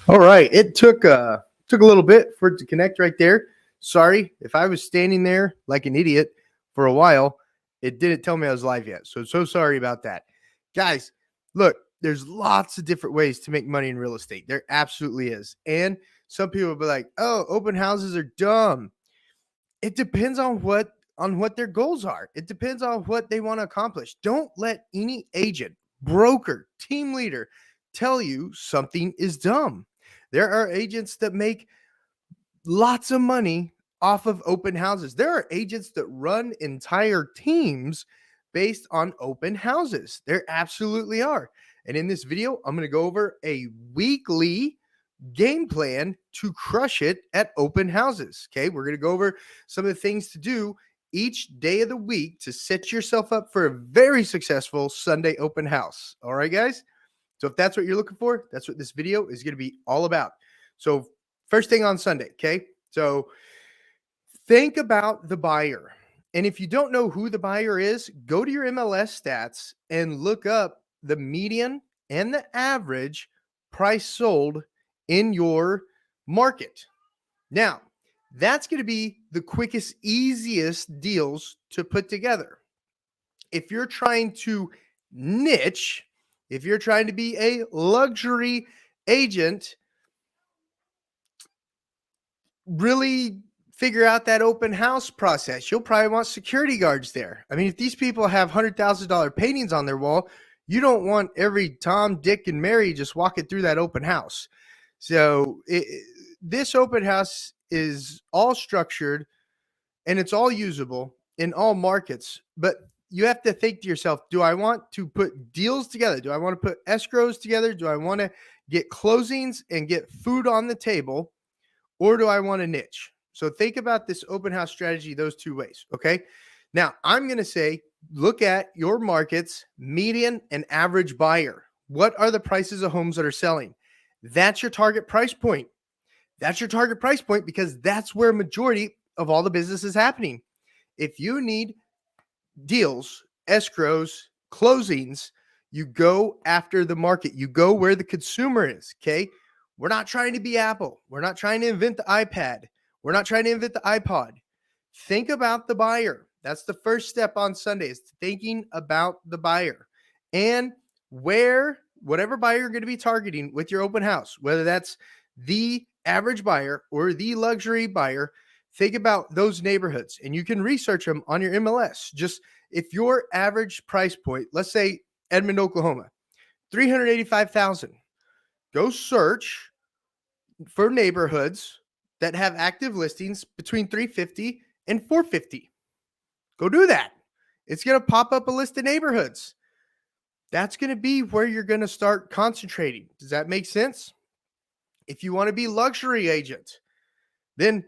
All right. It took a little bit for it to connect right there. Sorry if I was standing there like an idiot for a while. It didn't tell me I was live yet. So sorry about that. Guys, look, there's lots of different ways to make money in real estate. There absolutely is. And some people will be like, "Oh, open houses are dumb." It depends on what their goals are. It depends on what they want to accomplish. Don't let any agent, broker, team leader tell you something is dumb. There are agents that make lots of money off of open houses. There are agents that run entire teams based on open houses. There absolutely are. And in this video, I'm going to go over a weekly game plan to crush it at open houses. Okay. We're going to go over some of the things to do each day of the week to set yourself up for a very successful Sunday open house. All right, guys. So if that's what you're looking for, that's what this video is going to be all about. So first thing on Sunday. Okay. So think about the buyer. And if you don't know who the buyer is, go to your MLS stats and look up the median and the average price sold in your market. Now, that's going to be the quickest, easiest deals to put together. If you're trying to niche, if you're trying to be a luxury agent, really figure out that open house process. You'll probably want security guards there. I mean, if these people have $100,000 paintings on their wall, you don't want every Tom, Dick, and Mary just walking through that open house. So this open house is all structured and it's all usable in all markets. But you have to think to yourself, do I want to put deals together? Do I want to put escrows together? Do I want to get closings and get food on the table? Or do I want to niche? So think about this open house strategy those two ways. Okay. Now I'm going to say, look at your market's median and average buyer. What are the prices of homes that are selling? That's your target price point. That's your target price point because that's where majority of all the business is happening. If you need deals, escrows, closings, you go after the market. You go where the consumer is. Okay. We're not trying to be Apple. We're not trying to invent the iPad. We're not trying to invent the iPod. Think about the buyer. That's the first step on Sunday is thinking about the buyer and whatever buyer you're going to be targeting with your open house, whether that's the average buyer or the luxury buyer, think about those neighborhoods and you can research them on your MLS. Just if your average price point, let's say Edmond, Oklahoma, 385,000. Go search for neighborhoods that have active listings between 350 and 450. Go do that. It's going to pop up a list of neighborhoods. That's going to be where you're going to start concentrating. Does that make sense? If you want to be luxury agent, then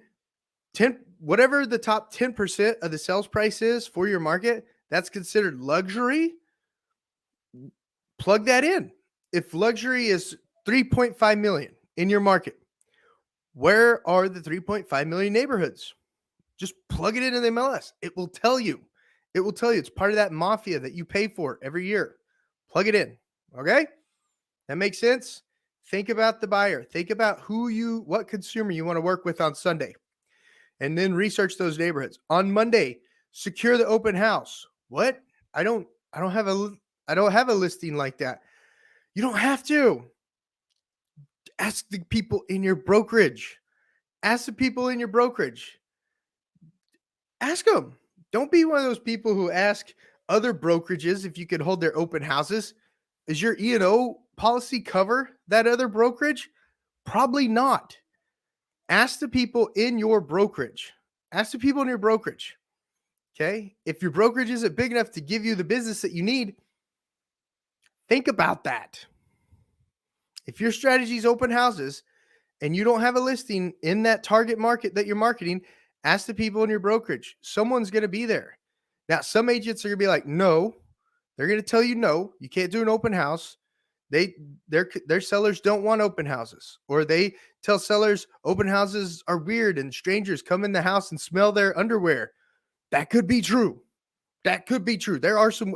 whatever the top 10% of the sales price is for your market, that's considered luxury. Plug that in. If luxury is 3.5 million in your market, where are the 3.5 million neighborhoods? Just plug it into the MLS. It will tell you. It will tell you. It's part of that mafia that you pay for every year. Plug it in. Okay? That makes sense? Think about the buyer. Think about what consumer you want to work with on Sunday. And then research those neighborhoods. On Monday, secure the open house. What? I don't have a listing like that. You don't have to. Ask the people in your brokerage. Ask the people in your brokerage. Ask them. Don't be one of those people who ask other brokerages if you could hold their open houses. Is your E&O policy cover that other brokerage? Probably not. Ask the people in your brokerage. Ask the people in your brokerage. Okay? If your brokerage isn't big enough to give you the business that you need, think about that. If your strategy is open houses and you don't have a listing in that target market that you're marketing, ask the people in your brokerage. Someone's going to be there. Now, some agents are going to be like, no. They're going to tell you no. You can't do an open house. Their sellers don't want open houses. Or they tell sellers open houses are weird and strangers come in the house and smell their underwear. That could be true. That could be true.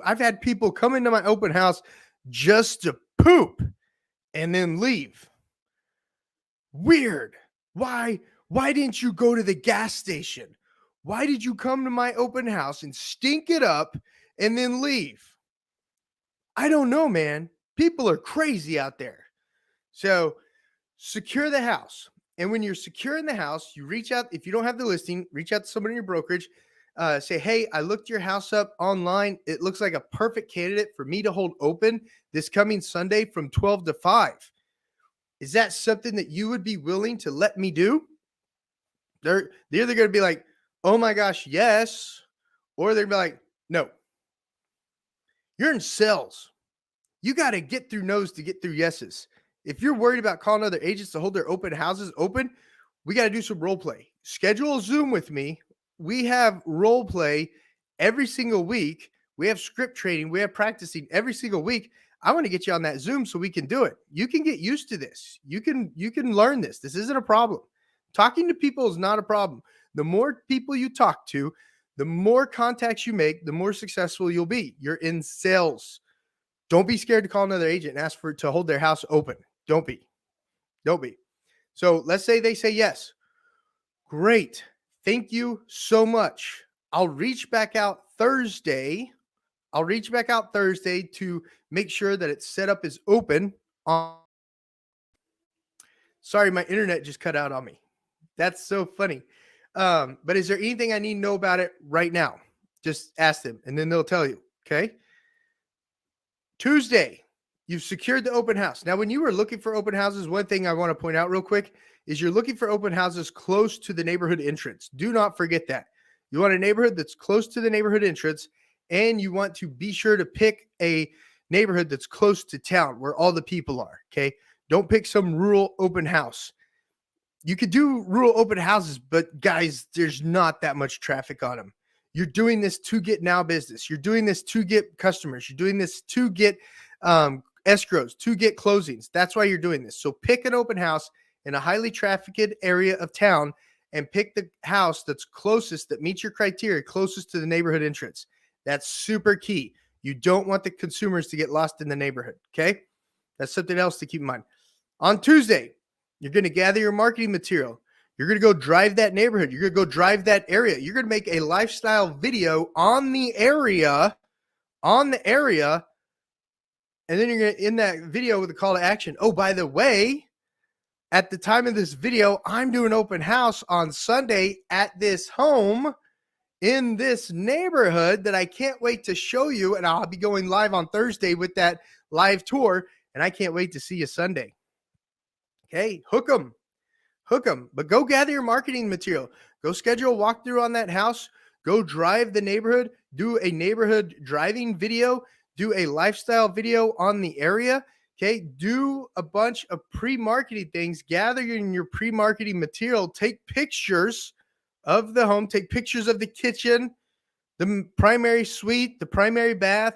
I've had people come into my open house just to poop and then leave. Weird. Why didn't you go to the gas station? Why did you come to my open house and stink it up and then leave? I don't know, man. People are crazy out there. So secure the house. And when you're securing the house, you reach out. If you don't have the listing, reach out to somebody in your brokerage. Say, hey, I looked your house up online. It looks like a perfect candidate for me to hold open this coming Sunday from 12 to 5. Is that something that you would be willing to let me do? They're either going to be like, oh my gosh, yes. Or they're going to be like, no. You're in sales. You got to get through no's to get through yeses. If you're worried about calling other agents to hold their open houses open, we got to do some role play. Schedule a Zoom with me. We have role play every single week. We have script training. We have practicing every single week. I want to get you on that Zoom so we can do it. You can get used to this. You can learn this. This isn't a problem. Talking to people is not a problem. The more people you talk to, the more contacts you make, the more successful you'll be. You're in sales. Don't be scared to call another agent and ask for to hold their house open. Don't be. So let's say they say yes. Great. Thank you so much. I'll reach back out Thursday. To make sure that it's set up as open on. Sorry, my internet just cut out on me. That's so funny. But is there anything I need to know about it right now? Just ask them and then they'll tell you. Okay. Tuesday, you've secured the open house. Now, when you were looking for open houses, one thing I want to point out real quick is you're looking for open houses close to the neighborhood entrance. Do not forget that. You want a neighborhood that's close to the neighborhood entrance, and you want to be sure to pick a neighborhood that's close to town where all the people are, okay? Don't pick some rural open house. You could do rural open houses, but guys, there's not that much traffic on them. You're doing this to get now business. You're doing this to get customers. You're doing this to get escrows, to get closings. That's why you're doing this. So pick an open house in a highly trafficked area of town and pick the house that's closest, that meets your criteria, closest to the neighborhood entrance. That's super key. You don't want the consumers to get lost in the neighborhood, okay? That's something else to keep in mind. On Tuesday, you're going to gather your marketing material. You're going to go drive that neighborhood. You're going to go drive that area. You're going to make a lifestyle video on the area, and then you're going to end that video with a call to action. Oh, by the way, at the time of this video, I'm doing open house on Sunday at this home in this neighborhood that I can't wait to show you. And I'll be going live on Thursday with that live tour. And I can't wait to see you Sunday. Okay, hook them. But go gather your marketing material. Go schedule a walkthrough on that house. Go drive the neighborhood. Do a neighborhood driving video. Do a lifestyle video on the area. Okay, do a bunch of pre-marketing things. Gather your pre-marketing material. Take pictures of the home. Take pictures of the kitchen, the primary suite, the primary bath,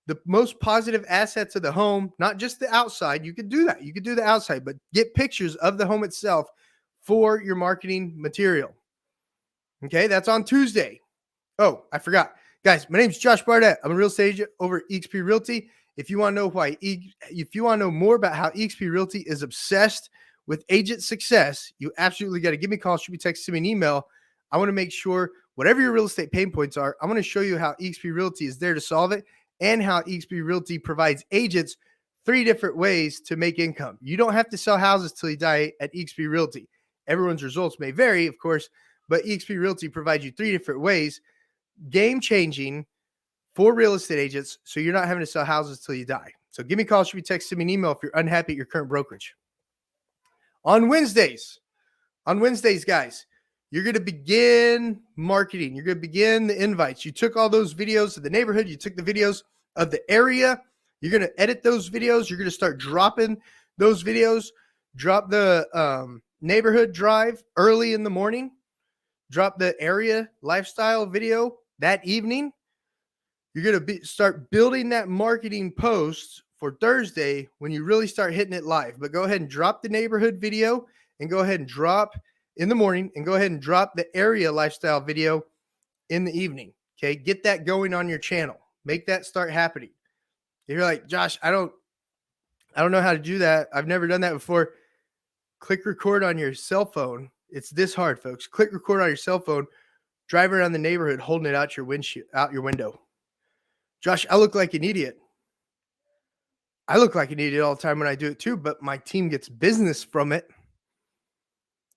the most positive assets of the home, not just the outside. You could do that. You could do the outside, but get pictures of the home itself for your marketing material. Okay, that's on Tuesday. Oh, I forgot. Guys, my name is Josh Barnett. I'm a real estate agent over at eXp Realty. If you want to know more about how eXp Realty is obsessed with agent success, you absolutely got to give me a call, shoot me a text, send me an email. I want to make sure whatever your real estate pain points are, I want to show you how eXp Realty is there to solve it, and how eXp Realty provides agents 3 different ways to make income. You don't have to sell houses till you die at eXp Realty. Everyone's results may vary, of course, but eXp Realty provides you 3 different ways, game-changing for real estate agents, so you're not having to sell houses till you die. So give me a call, shoot me a text, send me an email if you're unhappy at your current brokerage. On Wednesdays, guys, you're going to begin marketing. You're going to begin the invites. You took all those videos of the neighborhood. You took the videos of the area. You're going to edit those videos. You're going to start dropping those videos. Drop the neighborhood drive early in the morning. Drop the area lifestyle video that evening. You're going to start building that marketing post for Thursday when you really start hitting it live. But go ahead and drop the neighborhood video, and go ahead and drop in the morning, and go ahead and drop the area lifestyle video in the evening. Okay. Get that going on your channel. Make that start happening. If you're like, Josh, I don't know how to do that. I've never done that before. Click record on your cell phone. It's this hard, folks. Click record on your cell phone. Drive around the neighborhood holding it out your window. Josh, I look like an idiot. I look like an idiot all the time when I do it too, but my team gets business from it.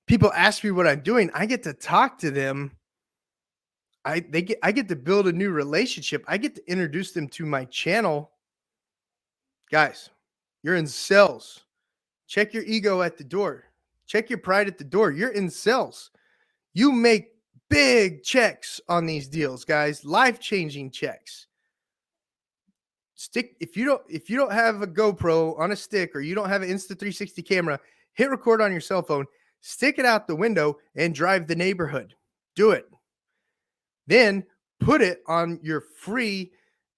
People ask me what I'm doing. I get to talk to them. I get to build a new relationship. I get to introduce them to my channel. Guys, you're in sales. Check your ego at the door. Check your pride at the door. You're in sales. You make big checks on these deals, guys. Life-changing checks. If you don't have a GoPro on a stick or you don't have an Insta360 camera, hit record on your cell phone, stick it out the window and drive the neighborhood. Do it. Then put it on your free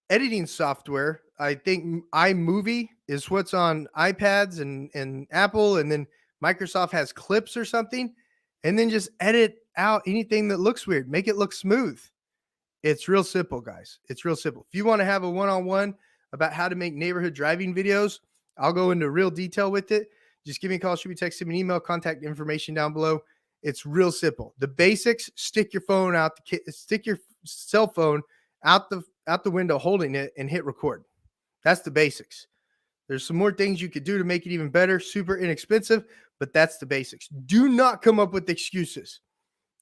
editing software. I think iMovie is what's on iPads and Apple, and then Microsoft has Clips or something, and then just edit out anything that looks weird. Make it look smooth. It's real simple, guys. It's real simple. If you want to have a one-on-one about how to make neighborhood driving videos, I'll go into real detail with it. Just give me a call, shoot me a text, send me an email, contact information down below. It's real simple. The basics: stick your cell phone out the window holding it and hit record. That's the basics. There's some more things you could do to make it even better, super inexpensive, but that's the basics. Do not come up with excuses.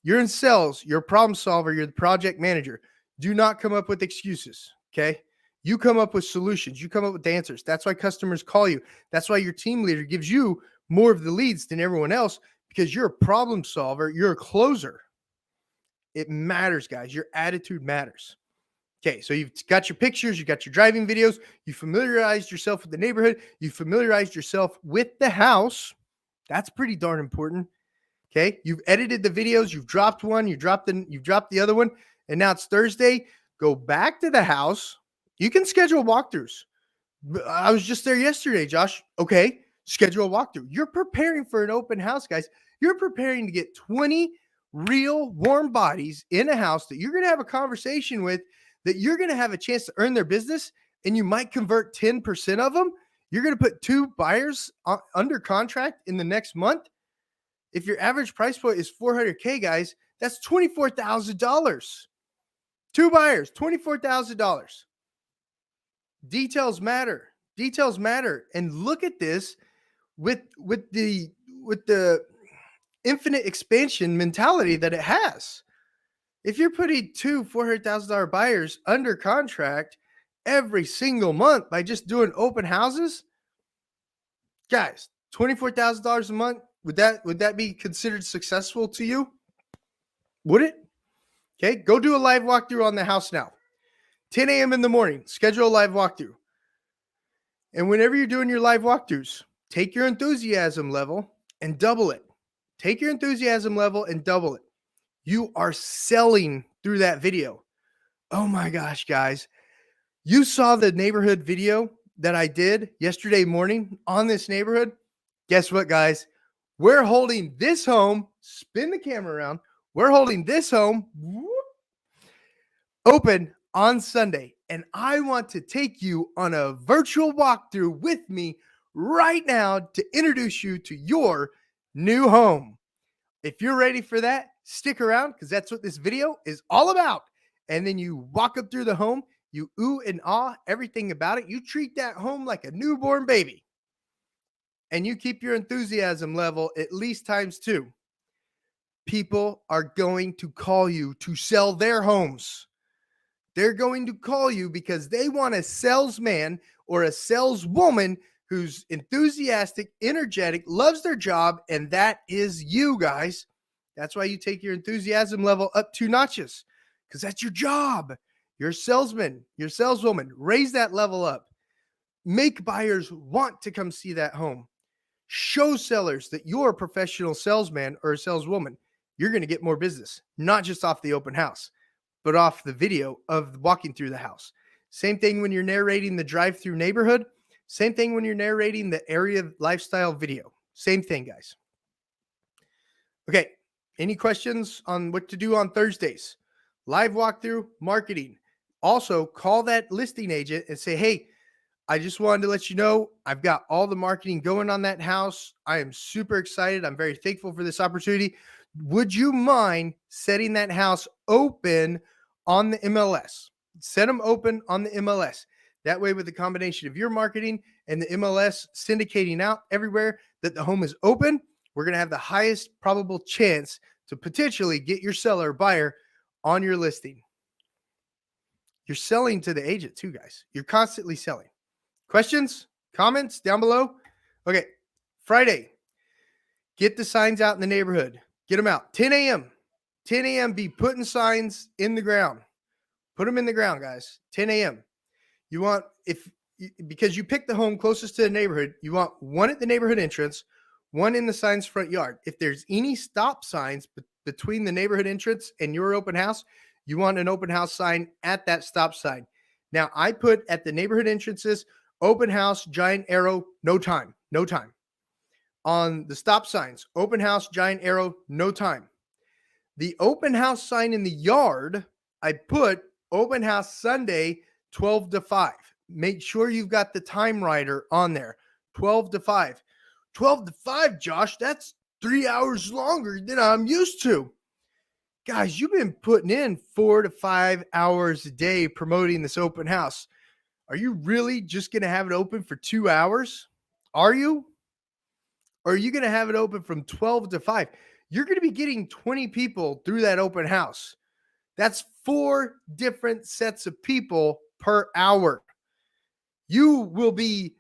You're in sales, you're a problem solver, you're the project manager. Do not come up with excuses, okay? You come up with solutions. You come up with answers. That's why customers call you. That's why your team leader gives you more of the leads than everyone else, because you're a problem solver. You're a closer. It matters, guys. Your attitude matters. Okay, so you've got your pictures, you got your driving videos, you familiarized yourself with the neighborhood, you familiarized yourself with the house. That's pretty darn important. Okay, you've edited the videos, you've dropped one, you've dropped the other one, and now it's Thursday. Go back to the house. You can schedule walkthroughs. I was just there yesterday, Josh. Okay, schedule a walkthrough. You're preparing for an open house, guys. You're preparing to get 20 real warm bodies in a house that you're going to have a conversation with, that you're going to have a chance to earn their business, and you might convert 10% of them. You're going to put 2 buyers under contract in the next month. If your average price point is $400K, guys, that's $24,000. 2 buyers, $24,000. Details matter. Details matter. And look at this with the infinite expansion mentality that it has. If you're putting 2 $400,000 buyers under contract every single month by just doing open houses, guys, $24,000 a month, would that be considered successful to you? Would it? Okay, go do a live walkthrough on the house now. 10 a.m. in the morning, schedule a live walkthrough. And whenever you're doing your live walkthroughs, take your enthusiasm level and double it. Take your enthusiasm level and double it. You are selling through that video. Oh my gosh, guys. You saw the neighborhood video that I did yesterday morning on this neighborhood. Guess what, guys? We're holding this home. Spin the camera around. We're holding this home open on Sunday. And I want to take you on a virtual walkthrough with me right now to introduce you to your new home. If you're ready for that, stick around, because that's what this video is all about. And then you walk up through the home, you ooh and ah everything about it. You treat that home like a newborn baby. And you keep your enthusiasm level at least ×2. People are going to call you to sell their homes. They're going to call you because they want a salesman or a saleswoman who's enthusiastic, energetic, loves their job, and that is you, guys. That's why you take your enthusiasm level up 2 notches, because that's your job. You're a salesman, you're a saleswoman. Raise that level up. Make buyers want to come see that home. Show sellers that you're a professional salesman or a saleswoman. You're going to get more business, not just off the open house, but off the video of walking through the house. Same thing when you're narrating the drive-through neighborhood. Same thing when you're narrating the area lifestyle video. Same thing, guys. Okay, any questions on what to do on Thursdays? Live walkthrough, marketing. Also, call that listing agent and say, hey, I just wanted to let you know I've got all the marketing going on that house. I am super excited. I'm very thankful for this opportunity. Would you mind setting that house open on the MLS? Set them open on the MLS. That way, with the combination of your marketing and the MLS syndicating out everywhere that the home is open, we're going to have the highest probable chance to potentially get your seller or buyer on your listing. You're selling to the agent too, guys. You're constantly selling. Questions, comments down below? Okay, Friday, get the signs out in the neighborhood. Get them out. 10 a.m. 10 a.m. Be putting signs in the ground. Put them in the ground, guys. 10 a.m. You want, because you pick the home closest to the neighborhood, you want one at the neighborhood entrance, one in the sign's front yard. If there's any stop signs between the neighborhood entrance and your open house, you want an open house sign at that stop sign. Now, I put at the neighborhood entrances, open house, giant arrow, no time, no time. On the stop signs, open house, giant arrow, no time. The open house sign in the yard, I put open house Sunday, 12 to 5. Make sure you've got the time writer on there, 12 to 5. 12 to 5, Josh, that's 3 hours longer than I'm used to. Guys, you've been putting in 4 to 5 hours a day promoting this open house. Are you really just going to have it open for 2 hours? Are you? Or are you going to have it open from 12 to 5? You're going to be getting 20 people through that open house. That's 4 different sets of people per hour. You will be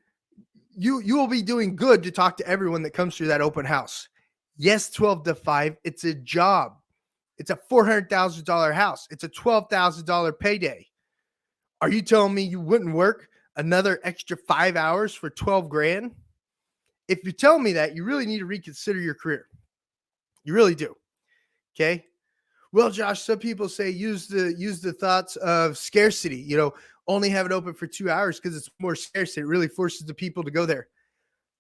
doing good to talk to everyone that comes through that open house. Yes, 12 to 5, it's a job. It's a $400,000 house. It's a $12,000 payday. Are you telling me you wouldn't work another extra 5 hours for 12 grand? If you tell me that, you really need to reconsider your career. You really do. Okay. Well, Josh, some people say use the thoughts of scarcity, only have it open for 2 hours because it's more scarce. It really forces the people to go there.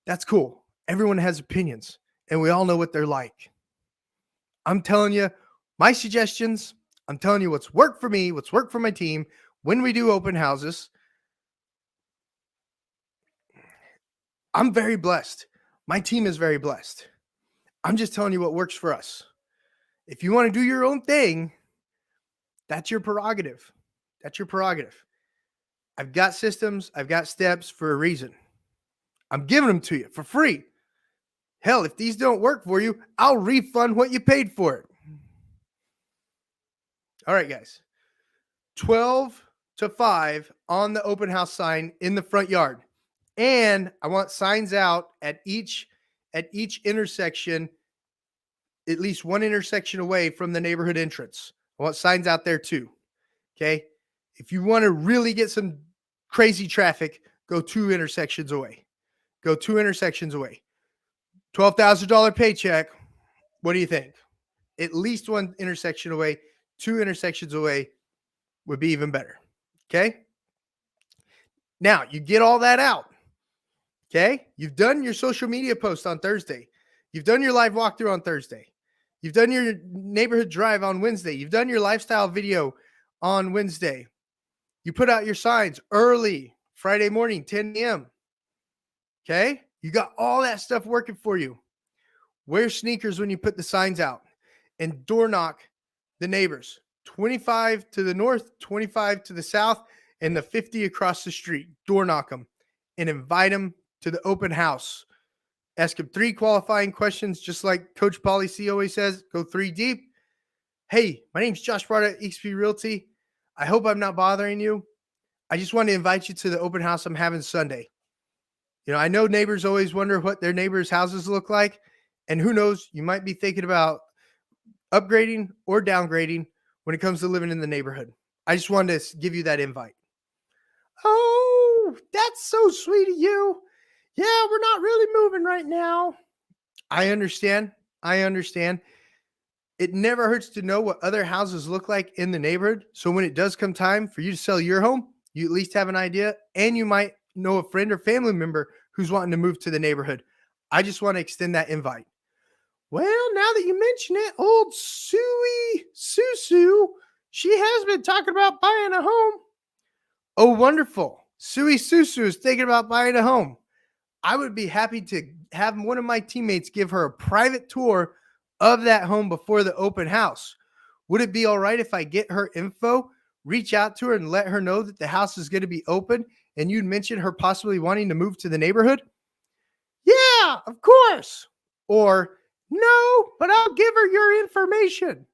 That's cool. Everyone has opinions and we all know what they're like. I'm telling you my suggestions. I'm telling you what's worked for me, what's worked for my team when we do open houses. I'm very blessed. My team is very blessed. I'm just telling you what works for us. If you want to do your own thing, that's your prerogative. That's your prerogative. I've got systems. I've got steps for a reason. I'm giving them to you for free. Hell, if these don't work for you, I'll refund what you paid for it. All right, guys. 12 to 5 on the open house sign in the front yard. And I want signs out at each intersection, at least one intersection away from the neighborhood entrance. I want signs out there too. Okay. If you want to really get some crazy traffic, go 2 intersections away. Go 2 intersections away. $12,000 paycheck. What do you think? At least 1 intersection away, 2 intersections away would be even better. Okay. Now you get all that out. Okay. You've done your social media post on Thursday. You've done your live walkthrough on Thursday. You've done your neighborhood drive on Wednesday. You've done your lifestyle video on Wednesday. You put out your signs early Friday morning, 10 a.m. Okay. You got all that stuff working for you. Wear sneakers when you put the signs out and door knock the neighbors. 25 to the north, 25 to the south, and the 50 across the street. Door knock them and invite them to the open house. Ask them 3 qualifying questions, just like Coach Pauly C always says. Go 3 deep. Hey, my name's Josh Barnett, XP Realty. I hope I'm not bothering you. I just want to invite you to the open house I'm having Sunday. I know neighbors always wonder what their neighbors' houses look like. And who knows, you might be thinking about upgrading or downgrading when it comes to living in the neighborhood. I just wanted to give you that invite. Oh, that's so sweet of you. Yeah, we're not really moving right now. I understand. It never hurts to know what other houses look like in the neighborhood. So when it does come time for you to sell your home, you at least have an idea, and you might know a friend or family member who's wanting to move to the neighborhood. I just want to extend that invite. Well, now that you mention it, old Susu, she has been talking about buying a home. Oh, wonderful. Sui Susu is thinking about buying a home. I would be happy to have one of my teammates give her a private tour of that home before the open house. Would it be all right if I get her info, reach out to her, and let her know that the house is going to be open and you'd mention her possibly wanting to move to the neighborhood? Yeah, of course. Or, no, but I'll give her your information.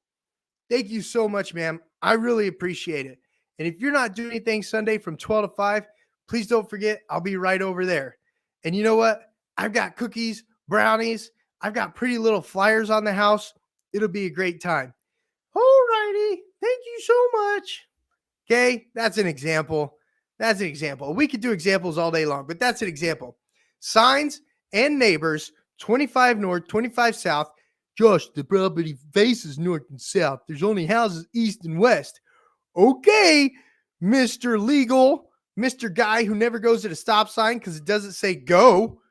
Thank you so much, ma'am. I really appreciate it. And if you're not doing anything Sunday from 12 to 5, please don't forget, I'll be right over there. And you know what? I've got cookies, brownies. I've got pretty little flyers on the house. It'll be a great time. All righty. Thank you so much. Okay. That's an example. That's an example. We could do examples all day long, but that's an example. Signs and neighbors, 25 north, 25 south. Josh, the property faces north and south. There's only houses east and west. Okay, Mr. Legal, Mr. Guy who never goes at a stop sign because it doesn't say go.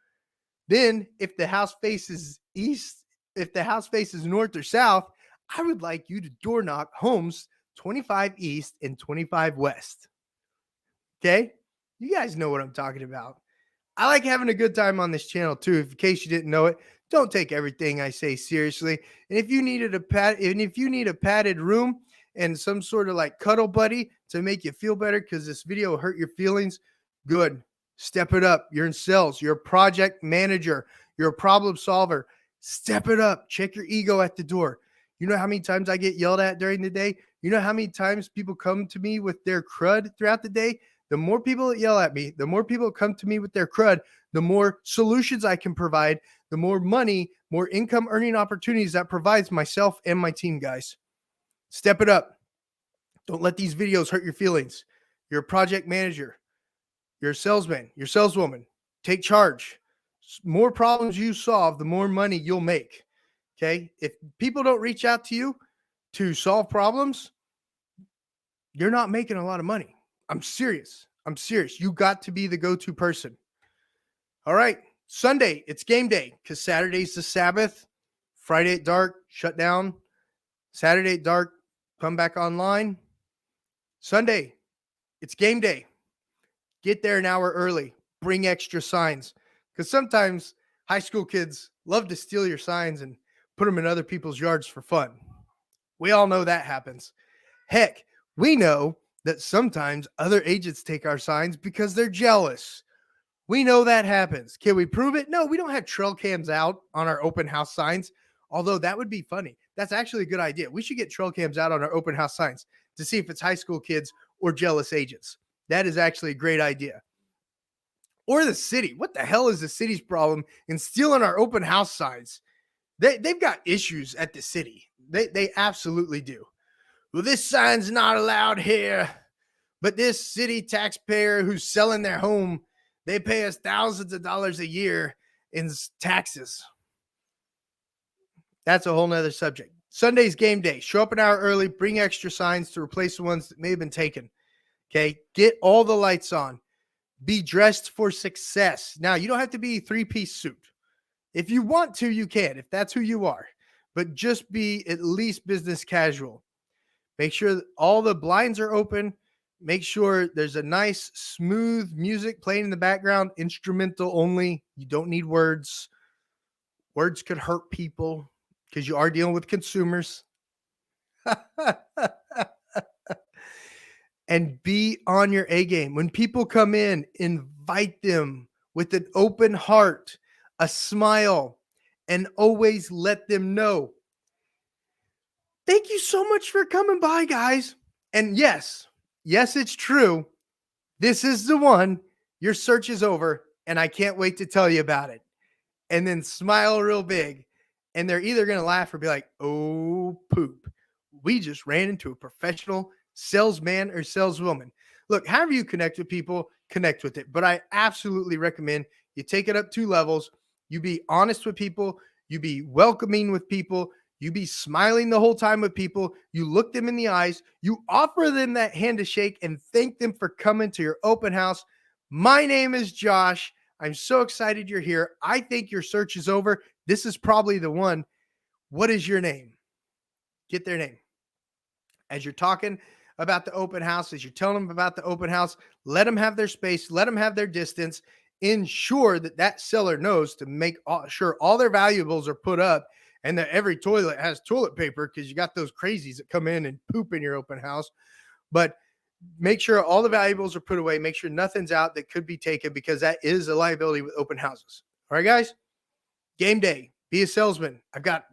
Then, if the house faces east, if the house faces north or south, I would like you to door knock homes 25 east and 25 west. Okay? You guys know what I'm talking about. I like having a good time on this channel too. If in case you didn't know it, don't take everything I say seriously. And if you needed if you need a padded room and some sort of like cuddle buddy to make you feel better because this video hurt your feelings, good. Step it up. You're in sales. You're a project manager. You're a problem solver. Step it up. Check your ego at the door. You know how many times I get yelled at during the day? You know how many times people come to me with their crud throughout the day? The more people that yell at me, the more people come to me with their crud, the more solutions I can provide, the more money, more income earning opportunities that provides myself and my team, guys. Step it up. Don't let these videos hurt your feelings. You're a project manager. You're a salesman. You're a saleswoman. Take charge. More problems you solve, the more money you'll make. Okay? If people don't reach out to you to solve problems, you're not making a lot of money. I'm serious. I'm serious. You got to be the go-to person. All right. Sunday, it's game day because Saturday's the Sabbath. Friday at dark, shut down. Saturday at dark, come back online. Sunday, it's game day. Get there an hour early. Bring extra signs because sometimes high school kids love to steal your signs and put them in other people's yards for fun. We all know that happens. Heck, we know that sometimes other agents take our signs because they're jealous. We know that happens. Can we prove it? No, we don't have trail cams out on our open house signs, although that would be funny. That's actually a good idea. We should get trail cams out on our open house signs to see if it's high school kids or jealous agents. That is actually a great idea. Or the city. What the hell is the city's problem in stealing our open house signs? They've got issues at the city. They absolutely do. Well, this sign's not allowed here, but this city taxpayer who's selling their home, they pay us thousands of dollars a year in taxes. That's a whole nother subject. Sunday's game day. Show up an hour early, bring extra signs to replace the ones that may have been taken. Okay, get all the lights on. Be dressed for success. Now, you don't have to be a three-piece suit. If you want to, you can, if that's who you are. But just be at least business casual. Make sure that all the blinds are open. Make sure there's a nice, smooth music playing in the background, instrumental only. You don't need words. Words could hurt people because you are dealing with consumers. And be on your A game. When people come in, invite them with an open heart, a smile, and always let them know, thank you so much for coming by, guys. And yes, it's true. This is the one. Your search is over, and I can't wait to tell you about it. And then smile real big. And they're either going to laugh or be like, oh, poop. We just ran into a professional salesman or saleswoman. Look, however you connect with people, connect with it. But I absolutely recommend you take it up 2 levels. You be honest with people. You be welcoming with people. You be smiling the whole time with people. You look them in the eyes. You offer them that hand to shake and thank them for coming to your open house. My name is Josh. I'm so excited you're here. I think your search is over. This is probably the one. What is your name? Get their name. As you're talking, about the open house, as you're telling them about the open house, let them have their space, let them have their distance, ensure that that seller knows to make sure all their valuables are put up and that every toilet has toilet paper, because you got those crazies that come in and poop in your open house. But make sure all the valuables are put away. Make sure nothing's out that could be taken, because that is a liability with open houses. All right, guys, game day, be a salesman. I've got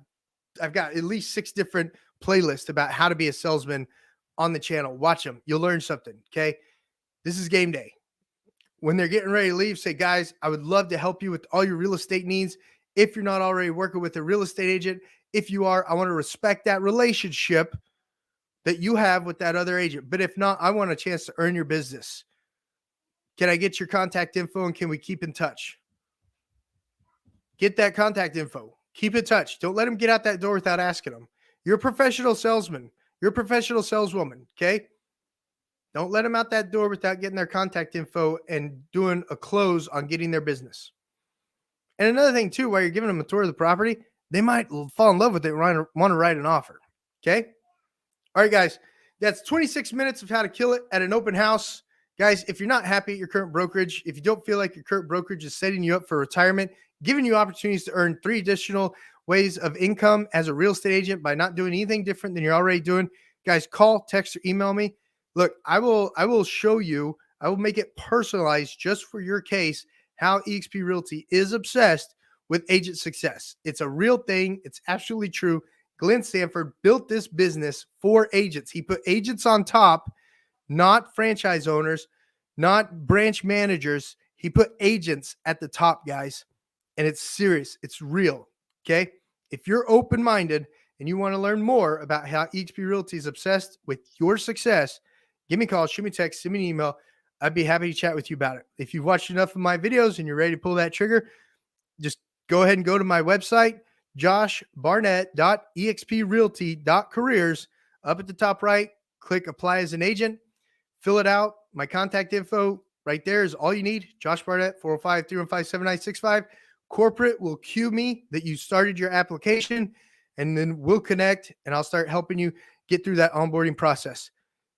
at least 6 different playlists about how to be a salesman on the channel. Watch them. You'll learn something. Okay. This is game day. When they're getting ready to leave, say, guys, I would love to help you with all your real estate needs. If you're not already working with a real estate agent, if you are, I want to respect that relationship that you have with that other agent. But if not, I want a chance to earn your business. Can I get your contact info, and can we keep in touch? Get that contact info. Keep in touch. Don't let them get out that door without asking them. You're a professional salesman. You're a professional saleswoman, okay? Don't let them out that door without getting their contact info and doing a close on getting their business. And another thing, too, while you're giving them a tour of the property, they might fall in love with it and want to write an offer, okay? All right, guys, that's 26 minutes of how to kill it at an open house. Guys, if you're not happy at your current brokerage, if you don't feel like your current brokerage is setting you up for retirement, giving you opportunities to earn 3 additional ways of income as a real estate agent by not doing anything different than you're already doing, guys, call, text, or email me. Look, I will show you, I will make it personalized just for your case, how eXp Realty is obsessed with agent success. It's a real thing. It's absolutely true. Glenn Sanford built this business for agents. He put agents on top, not franchise owners, not branch managers. He put agents at the top, guys. And it's serious. It's real. Okay. If you're open-minded and you want to learn more about how eXp Realty is obsessed with your success, give me a call, shoot me a text, send me an email. I'd be happy to chat with you about it. If you've watched enough of my videos and you're ready to pull that trigger, just go ahead and go to my website, joshbarnett.exprealty.careers. Up at the top right, click apply as an agent, fill it out. My contact info right there is all you need. Josh Barnett, 405-315-7965. Corporate will cue me that you started your application, and then we'll connect and I'll start helping you get through that onboarding process.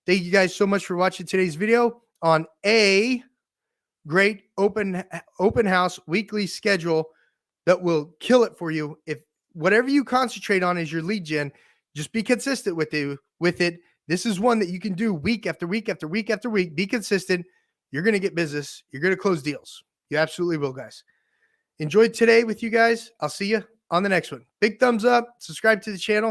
Thank you guys so much for watching today's video on a great open house weekly schedule that will kill it for you. If whatever you concentrate on is your lead gen, just be consistent with it. This is one that you can do week after week after week after week. Be consistent. You're going to get business. You're going to close deals. You absolutely will, guys. Enjoyed today with you guys. I'll see you on the next one. Big thumbs up. Subscribe to the channel.